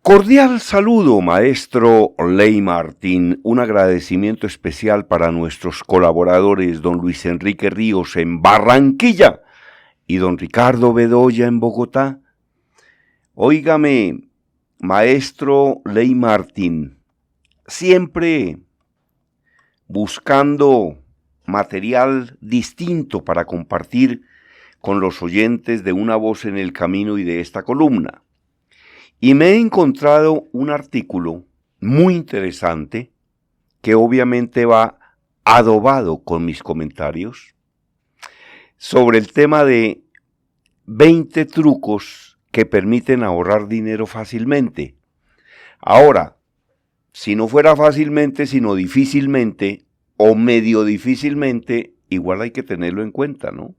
Cordial saludo, maestro Ley Martín. Un agradecimiento especial para nuestros colaboradores, don Luis Enrique Ríos en Barranquilla y don Ricardo Bedoya en Bogotá. Óigame, maestro Ley Martín, siempre buscando material distinto para compartir con los oyentes de Una Voz en el Camino y de esta columna. Y me he encontrado un artículo muy interesante que obviamente va adobado con mis comentarios sobre el tema de 20 trucos que permiten ahorrar dinero fácilmente. Ahora, si no fuera fácilmente, sino difícilmente o medio difícilmente, igual hay que tenerlo en cuenta, ¿no?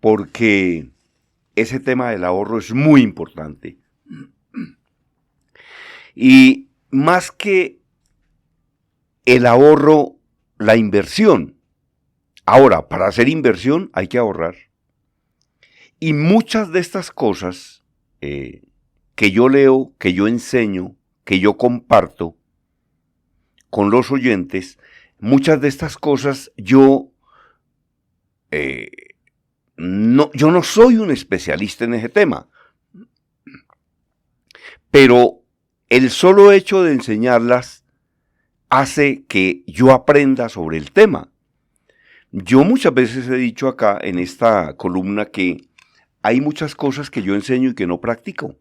Porque ese tema del ahorro es muy importante. Y más que el ahorro, la inversión. Ahora, para hacer inversión hay que ahorrar. Y muchas de estas cosas que yo leo, que yo enseño, que yo comparto con los oyentes, muchas de estas cosas yo no soy un especialista en ese tema. Pero el solo hecho de enseñarlas hace que yo aprenda sobre el tema. Yo muchas veces he dicho acá en esta columna que hay muchas cosas que yo enseño y que no practico.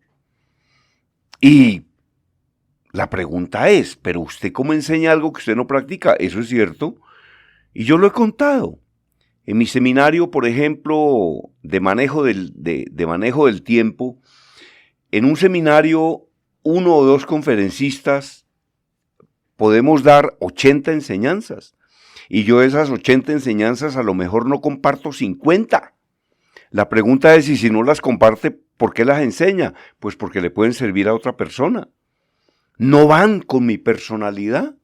Y la pregunta es, ¿pero usted cómo enseña algo que usted no practica? ¿Eso es cierto? Y yo lo he contado. En mi seminario, por ejemplo, de manejo del tiempo, en un seminario, 1 o 2 conferencistas podemos dar 80 enseñanzas. Y yo esas 80 enseñanzas a lo mejor no comparto 50. La pregunta es, y si no las comparte, ¿por qué las enseña? Pues porque le pueden servir a otra persona. No van con mi personalidad,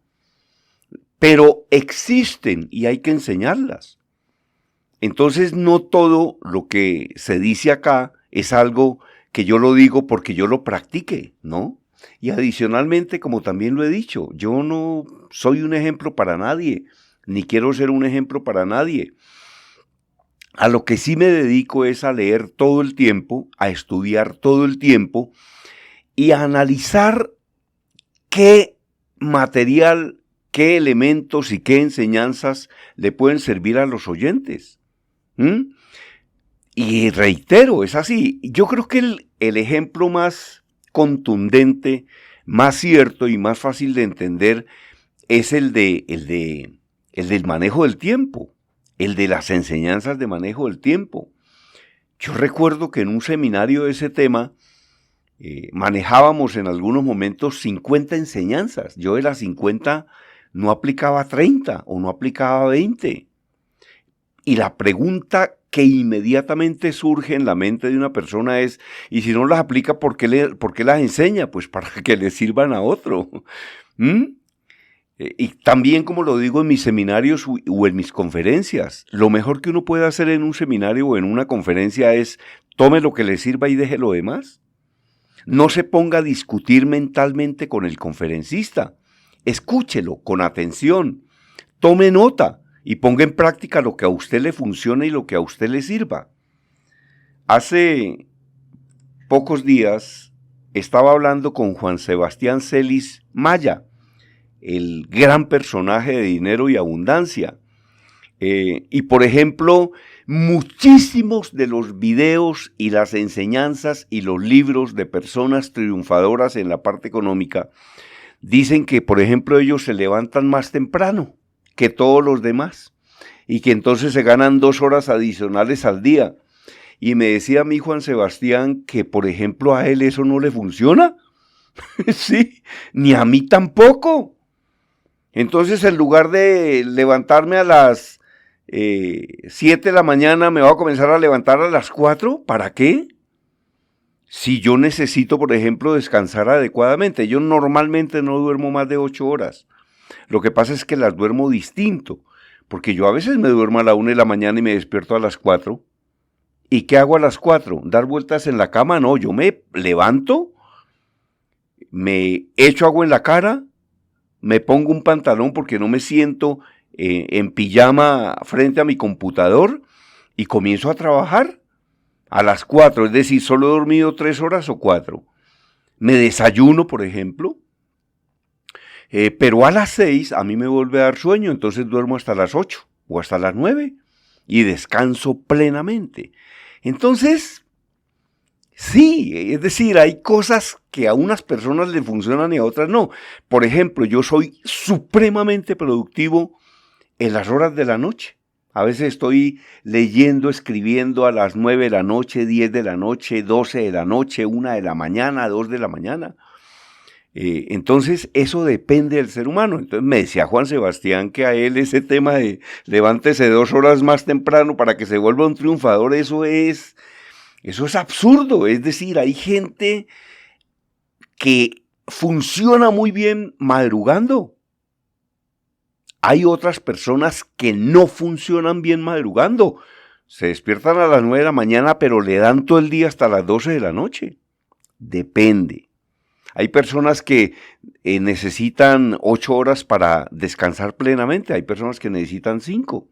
pero existen y hay que enseñarlas. Entonces no todo lo que se dice acá es algo que yo lo digo porque yo lo practique, ¿no? Y adicionalmente, como también lo he dicho, yo no soy un ejemplo para nadie, ni quiero ser un ejemplo para nadie. A lo que sí me dedico es a leer todo el tiempo, a estudiar todo el tiempo y a analizar qué material, qué elementos y qué enseñanzas le pueden servir a los oyentes. Y reitero, es así. Yo creo que el ejemplo más contundente, más cierto y más fácil de entender es el del manejo del tiempo, el de las enseñanzas de manejo del tiempo. Yo recuerdo que en un seminario de ese tema manejábamos en algunos momentos 50 enseñanzas. Yo de las 50 no aplicaba 30 o no aplicaba 20. Y la pregunta que inmediatamente surge en la mente de una persona es, y si no las aplica, ¿por qué las enseña? Pues para que le sirvan a otro. Y también, como lo digo en mis seminarios o en mis conferencias, lo mejor que uno puede hacer en un seminario o en una conferencia es tome lo que le sirva y deje lo demás. No se ponga a discutir mentalmente con el conferencista. Escúchelo con atención, tome nota y ponga en práctica lo que a usted le funcione y lo que a usted le sirva. Hace pocos días estaba hablando con Juan Sebastián Celis Maya, el gran personaje de Dinero y Abundancia. Y por ejemplo, muchísimos de los videos y las enseñanzas y los libros de personas triunfadoras en la parte económica dicen que, por ejemplo, ellos se levantan más temprano que todos los demás y que entonces se ganan 2 horas adicionales al día. Y me decía a mí Juan Sebastián que, por ejemplo, a él eso no le funciona. Sí, ni a mí tampoco. Entonces, en lugar de levantarme a las 7 de la mañana, me voy a comenzar a levantar a las 4. ¿Para qué? Si yo necesito, por ejemplo, descansar adecuadamente. Yo normalmente no duermo más de 8 horas. Lo que pasa es que las duermo distinto, porque yo a veces me duermo a la 1 de la mañana y me despierto a las 4. ¿Y qué hago a las 4? ¿Dar vueltas en la cama? No, yo me levanto, me echo agua en la cara, me pongo un pantalón porque no me siento en pijama frente a mi computador y comienzo a trabajar a las 4, es decir, solo he dormido 3 horas o 4. Me desayuno, por ejemplo, pero a las 6 a mí me vuelve a dar sueño, entonces duermo hasta las 8 o hasta las 9 y descanso plenamente. Entonces, sí, es decir, hay cosas que a unas personas le funcionan y a otras no. Por ejemplo, yo soy supremamente productivo en las horas de la noche. A veces estoy leyendo, escribiendo a las 9 de la noche, 10 de la noche, 12 de la noche, 1 de la mañana, 2 de la mañana. Entonces, eso depende del ser humano. Entonces, me decía Juan Sebastián que a él ese tema de levántese 2 horas más temprano para que se vuelva un triunfador, eso es absurdo. Es decir, hay gente que funciona muy bien madrugando. Hay otras personas que no funcionan bien madrugando. Se despiertan a las 9 de la mañana, pero le dan todo el día hasta las 12 de la noche. Depende. Hay personas que necesitan 8 horas para descansar plenamente. Hay personas que necesitan 5.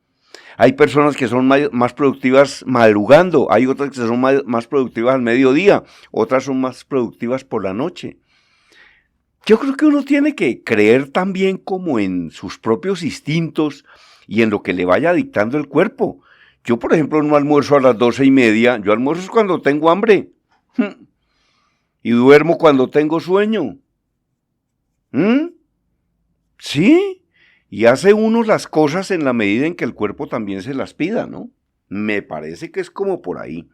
Hay personas que son más productivas madrugando. Hay otras que son más productivas al mediodía. Otras son más productivas por la noche. Yo creo que uno tiene que creer también como en sus propios instintos y en lo que le vaya dictando el cuerpo. Yo, por ejemplo, no almuerzo a las 12:30. Yo almuerzo cuando tengo hambre. Y duermo cuando tengo sueño. Sí. Y hace uno las cosas en la medida en que el cuerpo también se las pida, ¿no? Me parece que es como por ahí.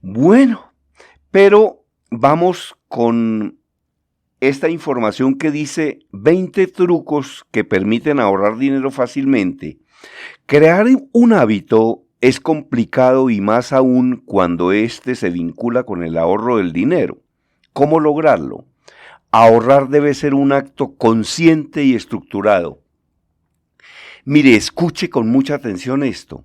Bueno, pero vamos con esta información que dice 20 trucos que permiten ahorrar dinero fácilmente. Crear un hábito es complicado y más aún cuando éste se vincula con el ahorro del dinero. ¿Cómo lograrlo? Ahorrar debe ser un acto consciente y estructurado. Mire, escuche con mucha atención esto.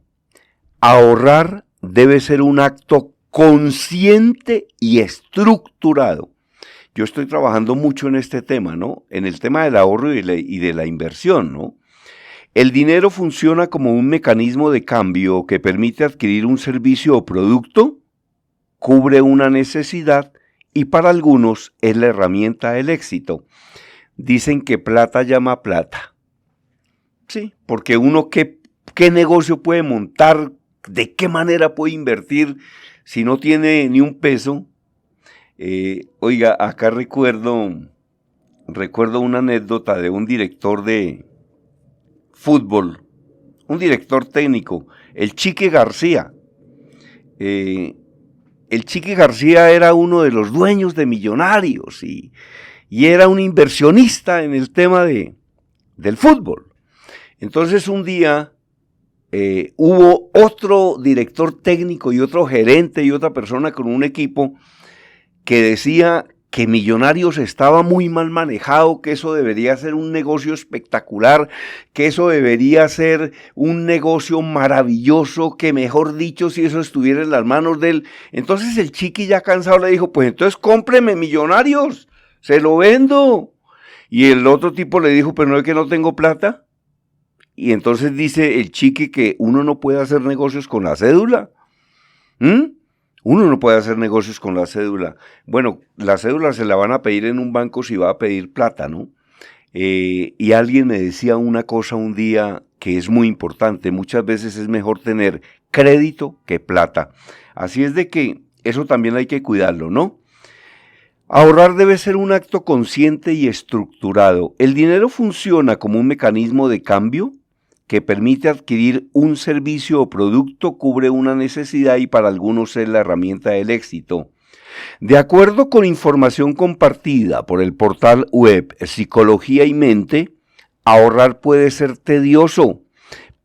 Ahorrar debe ser un acto consciente y estructurado. Yo estoy trabajando mucho en este tema, ¿no? En el tema del ahorro y de la inversión, ¿no? El dinero funciona como un mecanismo de cambio que permite adquirir un servicio o producto, cubre una necesidad y para algunos es la herramienta del éxito. Dicen que plata llama plata. Sí, porque uno qué negocio puede montar, de qué manera puede invertir si no tiene ni un peso. Oiga, acá recuerdo una anécdota de un director de fútbol, un director técnico, el Chique García. El Chique García era uno de los dueños de Millonarios y era un inversionista en el tema del fútbol. Entonces un día hubo otro director técnico y otro gerente y otra persona con un equipo que decía que Millonarios estaba muy mal manejado, que eso debería ser un negocio espectacular, que eso debería ser un negocio maravilloso, que mejor dicho, si eso estuviera en las manos de él. Entonces el Chiqui, ya cansado, le dijo, pues entonces cómpreme Millonarios, se lo vendo. Y el otro tipo le dijo, pero no es que no tengo plata. Y entonces dice el Chiqui que uno no puede hacer negocios con la cédula. Uno no puede hacer negocios con la cédula. Bueno, la cédula se la van a pedir en un banco si va a pedir plata, ¿no? Y alguien me decía una cosa un día que es muy importante. Muchas veces es mejor tener crédito que plata. Así es de que eso también hay que cuidarlo, ¿no? Ahorrar debe ser un acto consciente y estructurado. El dinero funciona como un mecanismo de cambio que permite adquirir un servicio o producto, cubre una necesidad y para algunos es la herramienta del éxito. De acuerdo con información compartida por el portal web Psicología y Mente, ahorrar puede ser tedioso,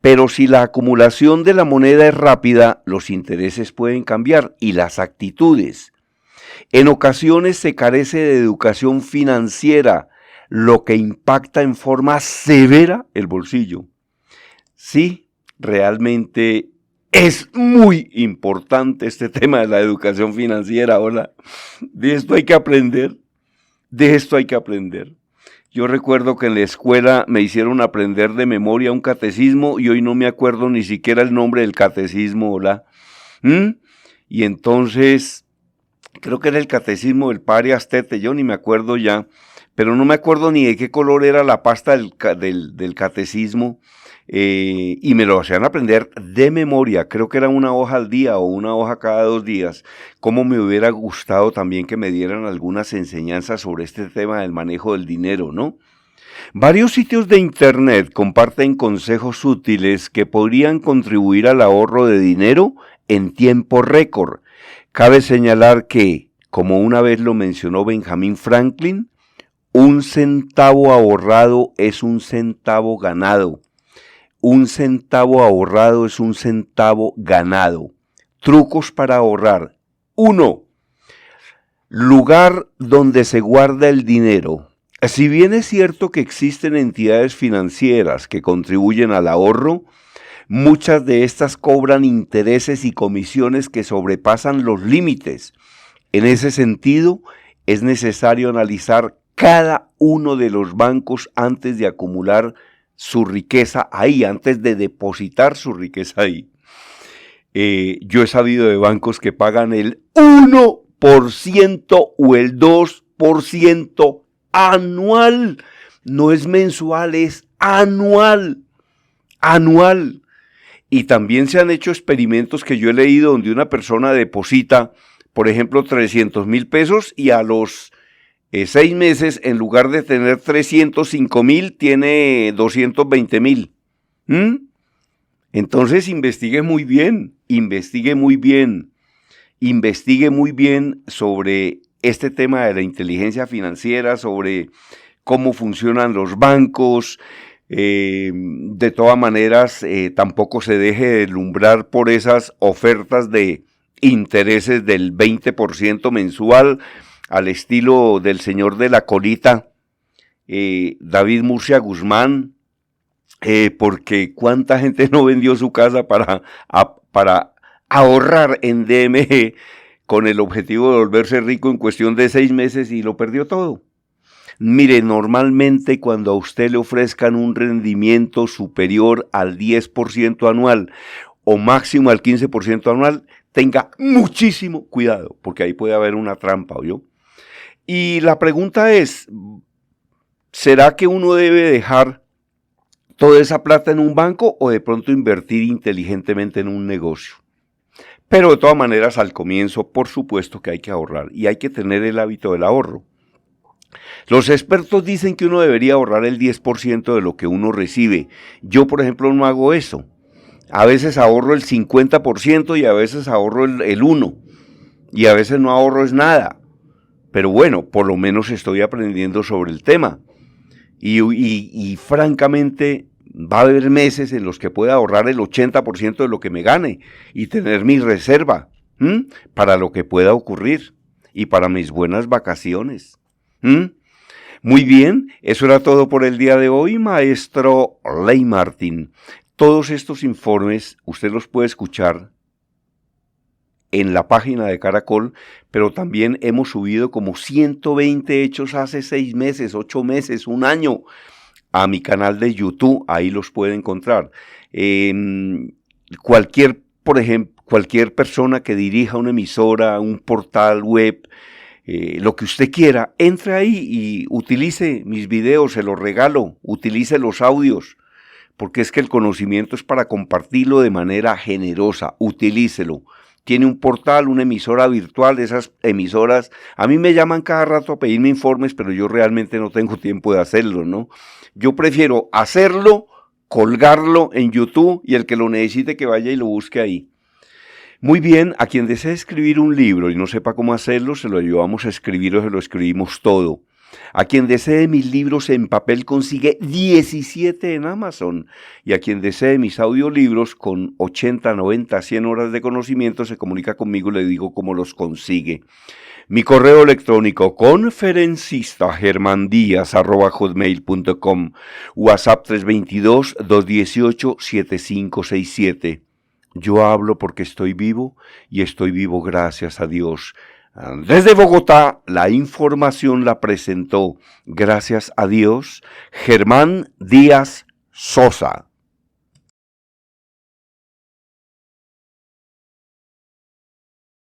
pero si la acumulación de la moneda es rápida, los intereses pueden cambiar y las actitudes. En ocasiones se carece de educación financiera, lo que impacta en forma severa el bolsillo. Sí, realmente es muy importante este tema de la educación financiera. Hola, de esto hay que aprender. De esto hay que aprender. Yo recuerdo que en la escuela me hicieron aprender de memoria un catecismo y hoy no me acuerdo ni siquiera el nombre del catecismo, ¿hola? Y entonces, creo que era el catecismo del padre Astete, yo ni me acuerdo ya, pero no me acuerdo ni de qué color era la pasta del catecismo, y me lo hacían aprender de memoria, creo que era una hoja al día o una hoja cada 2 días. Como me hubiera gustado también que me dieran algunas enseñanzas sobre este tema del manejo del dinero, ¿no? Varios sitios de internet comparten consejos útiles que podrían contribuir al ahorro de dinero en tiempo récord. Cabe señalar que, como una vez lo mencionó Benjamin Franklin, un centavo ahorrado es un centavo ganado. Un centavo ahorrado es un centavo ganado. Trucos para ahorrar. 1. Lugar donde se guarda el dinero. Si bien es cierto que existen entidades financieras que contribuyen al ahorro, muchas de estas cobran intereses y comisiones que sobrepasan los límites. En ese sentido, es necesario analizar cada uno de los bancos antes de acumular su riqueza ahí, antes de depositar su riqueza ahí. Yo he sabido de bancos que pagan el 1% o el 2% anual. No es mensual, es anual. Anual. Y también se han hecho experimentos que yo he leído donde una persona deposita, por ejemplo, 300,000 pesos y a los 6 meses, en lugar de tener 305,000, tiene 220,000. Entonces investigue muy bien sobre este tema de la inteligencia financiera, sobre cómo funcionan los bancos. De todas maneras, tampoco se deje deslumbrar por esas ofertas de intereses del 20% mensual, al estilo del señor de la colita, David Murcia Guzmán, porque cuánta gente no vendió su casa para ahorrar en DMG con el objetivo de volverse rico en cuestión de 6 meses y lo perdió todo. Mire, normalmente cuando a usted le ofrezcan un rendimiento superior al 10% anual o máximo al 15% anual, tenga muchísimo cuidado, porque ahí puede haber una trampa, ¿oyó? Y la pregunta es, ¿será que uno debe dejar toda esa plata en un banco o de pronto invertir inteligentemente en un negocio? Pero de todas maneras, al comienzo, por supuesto que hay que ahorrar y hay que tener el hábito del ahorro. Los expertos dicen que uno debería ahorrar el 10% de lo que uno recibe. Yo, por ejemplo, no hago eso. A veces ahorro el 50% y a veces ahorro el 1%. Y a veces no ahorro es nada. Pero bueno, por lo menos estoy aprendiendo sobre el tema. Y francamente, va a haber meses en los que pueda ahorrar el 80% de lo que me gane y tener mi reserva para lo que pueda ocurrir y para mis buenas vacaciones. Muy bien, eso era todo por el día de hoy, maestro Ley Martín. Todos estos informes usted los puede escuchar en la página de Caracol, pero también hemos subido como 120 hechos hace 6 meses, 8 meses, un año a mi canal de YouTube, ahí los puede encontrar. Por ejemplo, cualquier persona que dirija una emisora, un portal web, lo que usted quiera, entre ahí y utilice mis videos, se los regalo, utilice los audios, porque es que el conocimiento es para compartirlo de manera generosa, utilícelo. Tiene un portal, una emisora virtual, esas emisoras, a mí me llaman cada rato a pedirme informes, pero yo realmente no tengo tiempo de hacerlo, ¿no? Yo prefiero hacerlo, colgarlo en YouTube y el que lo necesite que vaya y lo busque ahí. Muy bien, a quien desee escribir un libro y no sepa cómo hacerlo, se lo ayudamos a escribir o se lo escribimos todo. A quien desee mis libros en papel consigue 17 en Amazon. Y a quien desee mis audiolibros con 80, 90, 100 horas de conocimiento se comunica conmigo y le digo cómo los consigue. Mi correo electrónico conferencistagermandiaz@hotmail.com, WhatsApp 322-218-7567. Yo hablo porque estoy vivo y estoy vivo gracias a Dios. Desde Bogotá, la información la presentó, gracias a Dios, Germán Díaz Sosa.